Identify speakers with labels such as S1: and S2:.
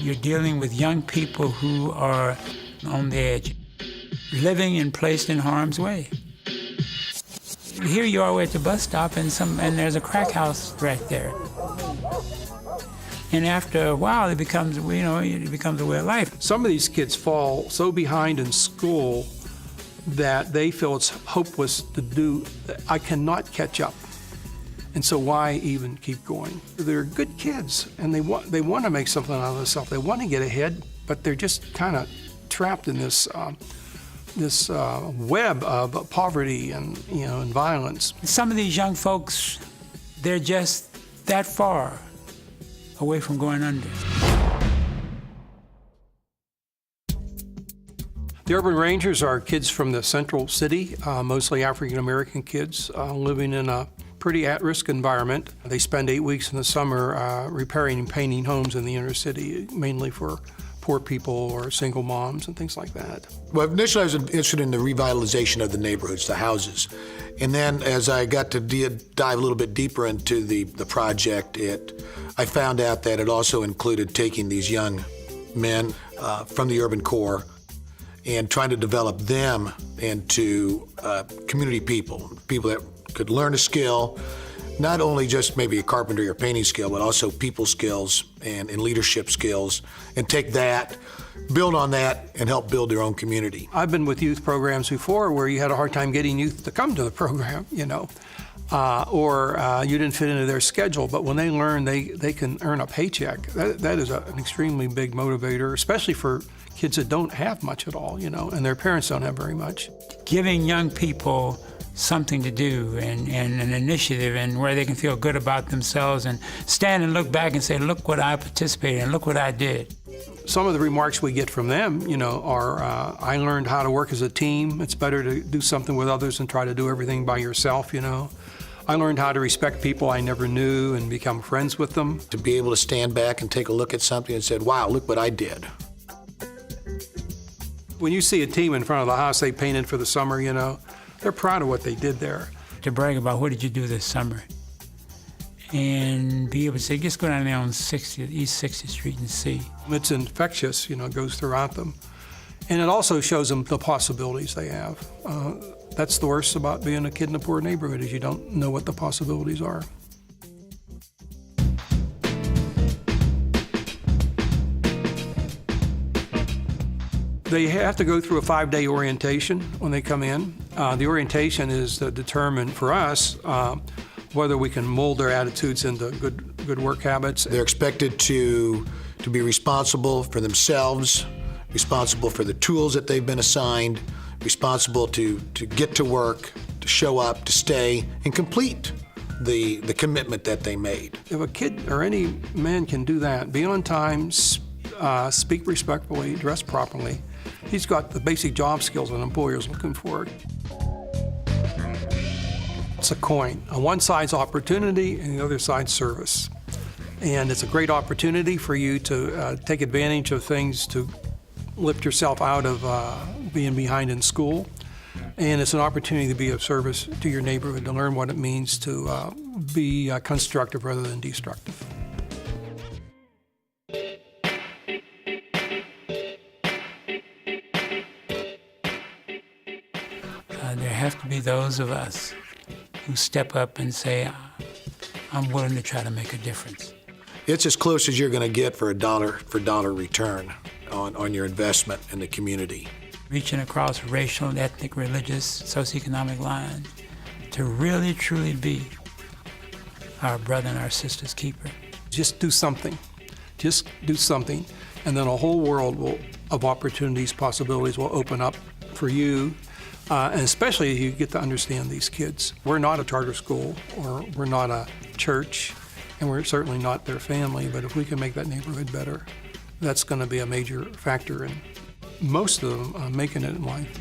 S1: You're dealing with young people who are on the edge, living and placed in harm's way. Here you are at the bus stop, and there's a crack house right there. And after a while, it becomes a way of life.
S2: Some of these kids fall so behind in school that they feel it's hopeless to do. I cannot catch up. And so why even keep going? They're good kids, and they want to make something out of themselves. They want to get ahead, but they're just kind of trapped in this web of poverty and and violence.
S1: Some of these young folks, they're just that far away from going under.
S2: The Urban Rangers are kids from the central city, mostly African-American kids living in a pretty at-risk environment. They spend 8 weeks in the summer repairing and painting homes in the inner city, mainly for poor people or single moms and things like that.
S3: Well, initially I was interested in the revitalization of the neighborhoods, the houses. And then as I got to dive a little bit deeper into the project, I found out that it also included taking these young men from the urban core and trying to develop them into community people that could learn a skill, not only just maybe a carpentry or painting skill, but also people skills and leadership skills, and take that, build on that, and help build their own community.
S2: I've been with youth programs before where you had a hard time getting youth to come to the program, or you didn't fit into their schedule, but when they learn they can earn a paycheck, that is an extremely big motivator, especially for kids that don't have much at all, and their parents don't have very much.
S1: Giving young people something to do and an initiative and where they can feel good about themselves and stand and look back and say, look what I participated in, look what I did.
S2: Some of the remarks we get from them, are, I learned how to work as a team. It's better to do something with others than try to do everything by yourself, I learned how to respect people I never knew and become friends with them.
S3: To be able to stand back and take a look at something and say, wow, look what I did.
S2: When you see a team in front of the house they painted for the summer, they're proud of what they did there.
S1: To brag about what did you do this summer, and be able to say, just go down there on East 60th Street and see.
S2: It's infectious, it goes throughout them. And it also shows them the possibilities they have. That's the worst about being a kid in a poor neighborhood, is you don't know what the possibilities are. They have to go through a 5-day orientation when they come in. The orientation is to determine for us whether we can mold their attitudes into good work habits.
S3: They're expected to be responsible for themselves, responsible for the tools that they've been assigned, responsible to get to work, to show up, to stay, and complete the commitment that they made.
S2: If a kid or any man can do that, be on time, speak respectfully, dress properly, he's got the basic job skills an employer is looking for. It's a coin. On one side's opportunity and the other side's service. And it's a great opportunity for you to take advantage of things to lift yourself out of being behind in school. And it's an opportunity to be of service to your neighborhood, to learn what it means to be constructive rather than destructive.
S1: There have to be those of us who step up and say, I'm willing to try to make a difference.
S3: It's as close as you're going to get for dollar return on your investment in the community.
S1: Reaching across racial, ethnic, religious, socioeconomic lines to really, truly be our brother and our sister's keeper.
S2: Just do something. Just do something, and then a whole world of opportunities, possibilities will open up for you. And especially if you get to understand these kids. We're not a charter school, or we're not a church, and we're certainly not their family, but if we can make that neighborhood better, that's going to be a major factor in most of them making it in life.